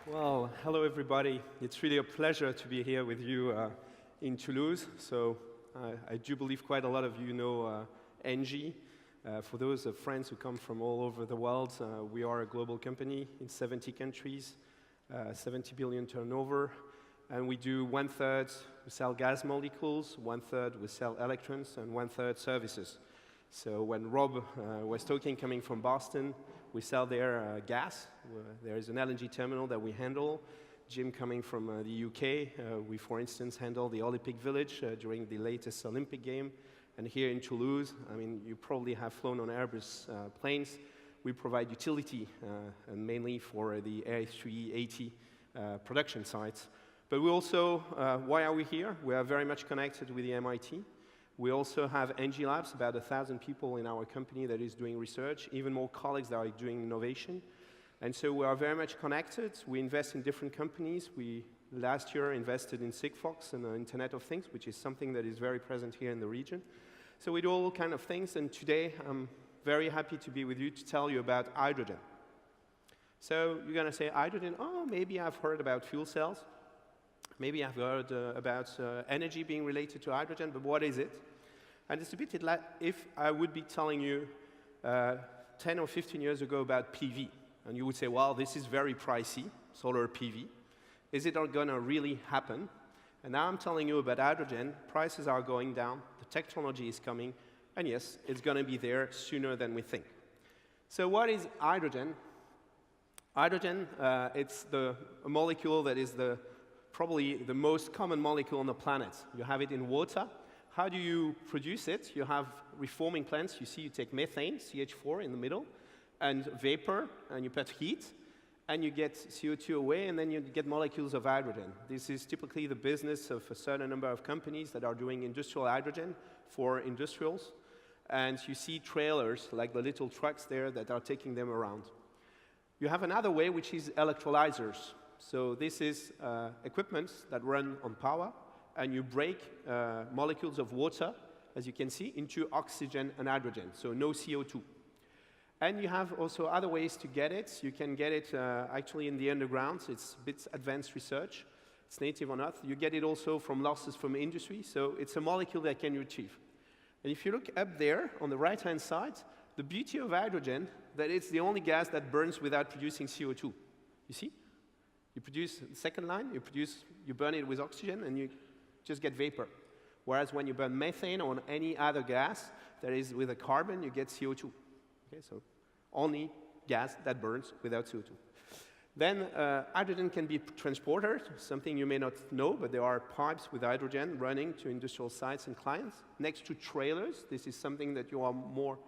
Well, hello everybody. It's really a pleasure to be here with you in Toulouse. So I do believe quite a lot of you know ENGIE. For those friends who come from all over the world, we are a global company in 70 countries, 70 billion turnover, and we do 1/3 we sell gas molecules, 1/3 we sell electrons, and 1/3 services. So when Rob was talking coming from Boston, we sell their gas. There is an LNG terminal that we handle. Jim coming from the UK, we, for instance, handle the Olympic Village during the latest Olympic game. And here in Toulouse, I mean, you probably have flown on Airbus planes. We provide utility, and mainly for the A380 production sites. But we also, why are we here? We are very much connected with the MIT. We also have ENGIE labs, about 1,000 people in our company that is doing research, even more colleagues that are doing innovation. And so we are very much connected. We invest in different companies. We, last year, invested in Sigfox and the Internet of Things, which is something that is very present here in the region. So we do all kind of things, and today I'm very happy to be with you to tell you about hydrogen. So you're going to say, hydrogen, oh, maybe I've heard about fuel cells. Maybe I've heard about energy being related to hydrogen, but what is it? And it's a bit like if I would be telling you 10 or 15 years ago about PV, and you would say, well, this is very pricey, solar PV. Is it not going to really happen? And now I'm telling you about hydrogen. Prices are going down. The technology is coming. And yes, it's going to be there sooner than we think. So what is hydrogen? Hydrogen, it's a molecule that is probably the most common molecule on the planet. You have it in water. How do you produce it? You have reforming plants. You see, you take methane, CH4 in the middle, and vapor, and you put heat, and you get CO2 away, and then you get molecules of hydrogen. This is typically the business of a certain number of companies that are doing industrial hydrogen for industrials. And you see trailers, like the little trucks there, that are taking them around. You have another way, which is electrolyzers. So this is equipment that run on power, and you break molecules of water, as you can see, into oxygen and hydrogen, so no CO2. And you have also other ways to get it. You can get it actually in the underground. It's a bit advanced research. It's native on Earth. You get it also from losses from industry, so it's a molecule that can retrieve. And if you look up there on the right-hand side, the beauty of hydrogen, that it's the only gas that burns without producing CO2. You see? You produce the second line, you burn it with oxygen, and you just get vapor. Whereas when you burn methane or any other gas that is with a carbon, you get CO2. Okay, so only gas that burns without CO2. Then hydrogen can be transported, something you may not know, but there are pipes with hydrogen running to industrial sites and clients. Next to trailers, this is something that you are more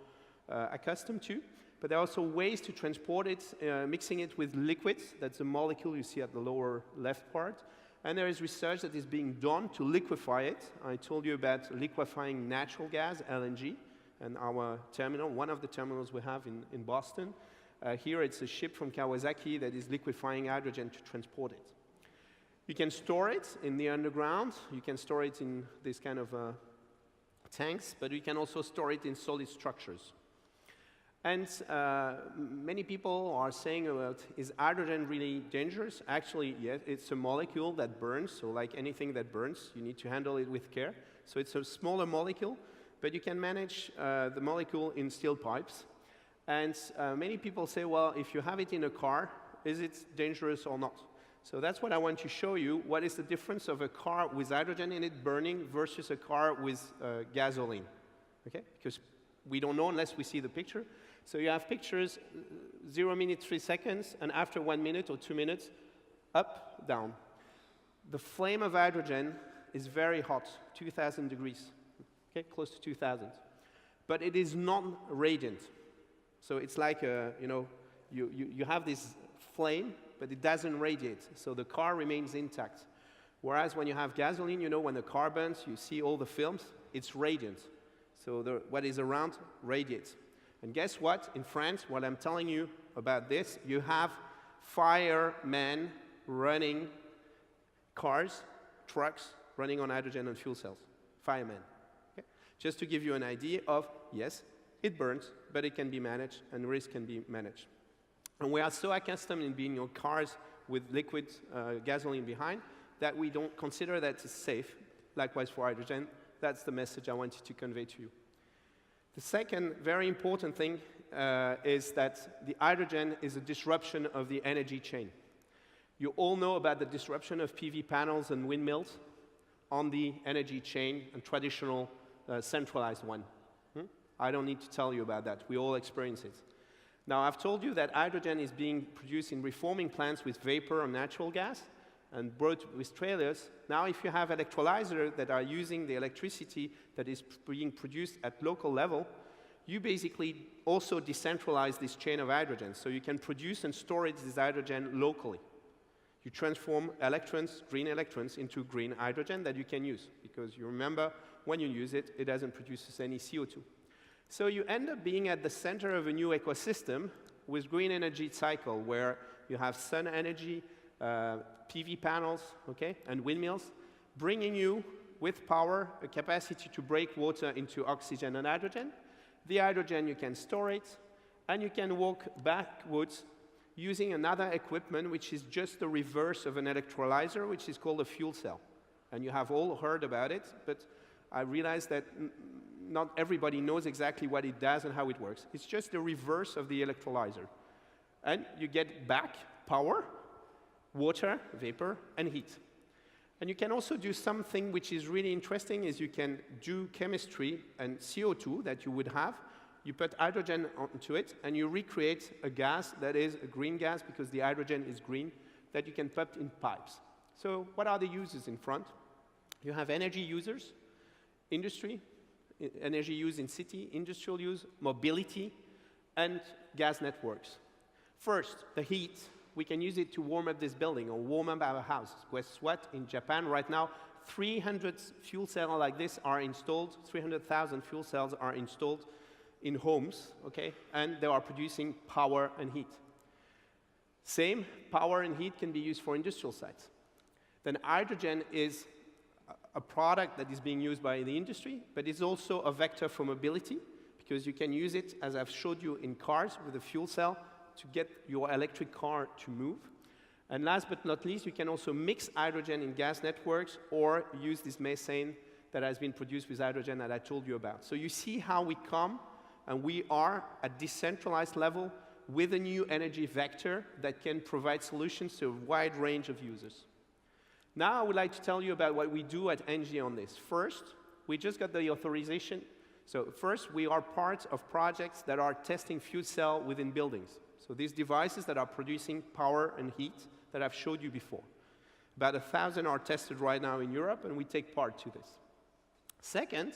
accustomed to. But there are also ways to transport it, mixing it with liquids. That's the molecule you see at the lower left part. And there is research that is being done to liquefy it. I told you about liquefying natural gas, LNG, and our terminal, one of the terminals we have in Boston. Here it's a ship from Kawasaki that is liquefying hydrogen to transport it. You can store it in the underground. You can store it in this kind of tanks, but you can also store it in solid structures. And many people are saying about, is hydrogen really dangerous? Actually, yes, it's a molecule that burns, so like anything that burns, you need to handle it with care. So it's a smaller molecule, but you can manage the molecule in steel pipes. And many people say, well, if you have it in a car, is it dangerous or not? So that's what I want to show you. What is the difference of a car with hydrogen in it burning versus a car with gasoline? Okay, because we don't know unless we see the picture. So you have pictures, 0 minutes, 3 seconds, and after 1 minute or 2 minutes, up, down. The flame of hydrogen is very hot, 2,000 degrees, okay, close to 2,000. But it is non-radiant. So it's like, you have this flame, but it doesn't radiate. So the car remains intact. Whereas when you have gasoline, when the car burns, you see all the films, it's radiant. So what is around radiates. And guess what? In France, what I'm telling you about this, you have firemen running cars, trucks, running on hydrogen and fuel cells. Firemen. Okay? Just to give you an idea of, yes, it burns, but it can be managed, and risk can be managed. And we are so accustomed in being in cars with liquid gasoline behind, that we don't consider that it's safe. Likewise for hydrogen. That's the message I wanted to convey to you. The second very important thing is that the hydrogen is a disruption of the energy chain. You all know about the disruption of PV panels and windmills on the energy chain, and traditional centralized one. I don't need to tell you about that. We all experience it. Now, I've told you that hydrogen is being produced in reforming plants with vapor or natural gas and brought with trailers. Now, if you have electrolyzers that are using the electricity that is being produced at local level, you basically also decentralize this chain of hydrogen. So you can produce and store this hydrogen locally. You transform electrons, green electrons, into green hydrogen that you can use. Because you remember, when you use it, it doesn't produce any CO2. So you end up being at the center of a new ecosystem with green energy cycle, where you have sun energy, PV panels, okay, and windmills, bringing you, with power, a capacity to break water into oxygen and hydrogen. The hydrogen, you can store it, and you can walk backwards using another equipment, which is just the reverse of an electrolyzer, which is called a fuel cell. And you have all heard about it, but I realize that not everybody knows exactly what it does and how it works. It's just the reverse of the electrolyzer. And you get back power, water, vapor, and heat. And you can also do something which is really interesting, is you can do chemistry and CO2 that you would have. You put hydrogen onto it, and you recreate a gas that is a green gas, because the hydrogen is green, that you can put in pipes. So what are the uses in front? You have energy users, industry, energy use in city, industrial use, mobility, and gas networks. First, the heat. We can use it to warm up this building or warm up our house. Guess what? In Japan right now, 300 fuel cells like this are installed, 300,000 fuel cells are installed in homes, okay? And they are producing power and heat. Same power and heat can be used for industrial sites. Then hydrogen is a product that is being used by the industry, but it's also a vector for mobility, because you can use it, as I've showed you, in cars with a fuel cell to get your electric car to move. And last but not least, you can also mix hydrogen in gas networks or use this methane that has been produced with hydrogen that I told you about. So you see how we come, and we are at decentralized level with a new energy vector that can provide solutions to a wide range of users. Now I would like to tell you about what we do at ENGIE on this. First, we just got the authorization. So first, we are part of projects that are testing fuel cell within buildings. So these devices that are producing power and heat that I've showed you before. About 1,000 are tested right now in Europe, and we take part to this. Second,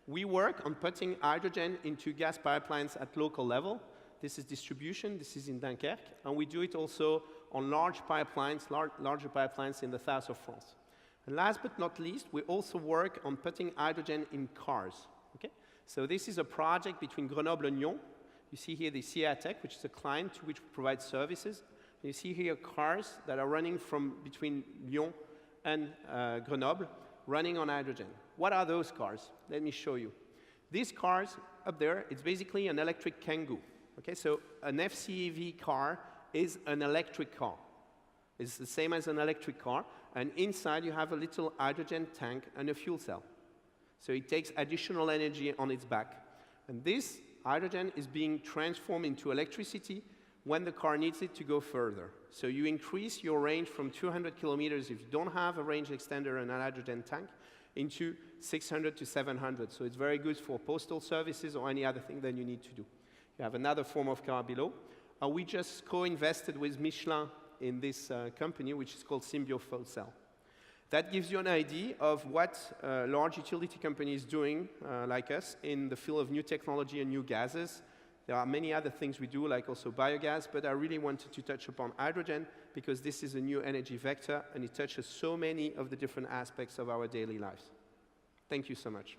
we work on putting hydrogen into gas pipelines at local level. This is distribution, this is in Dunkerque, and we do it also on large pipelines, larger pipelines in the south of France. And last but not least, we also work on putting hydrogen in cars. Okay? So this is a project between Grenoble and Lyon. You see here the CEATEC, which is a client to which we provide services. And you see here cars that are running from between Lyon and Grenoble, running on hydrogen. What are those cars? Let me show you. These cars up there, it's basically an electric Kangoo. Okay, so an FCEV car is an electric car. It's the same as an electric car, and inside you have a little hydrogen tank and a fuel cell. So it takes additional energy on its back. And this hydrogen is being transformed into electricity when the car needs it to go further. So you increase your range from 200 kilometers if you don't have a range extender and a hydrogen tank into 600 to 700. So it's very good for postal services or any other thing that you need to do. You have another form of car below. We just co-invested with Michelin in this company, which is called Symbio Fuel Cell. That gives you an idea of what large utility companies doing, like us, in the field of new technology and new gases. There are many other things we do, like also biogas, but I really wanted to touch upon hydrogen because this is a new energy vector and it touches so many of the different aspects of our daily lives. Thank you so much.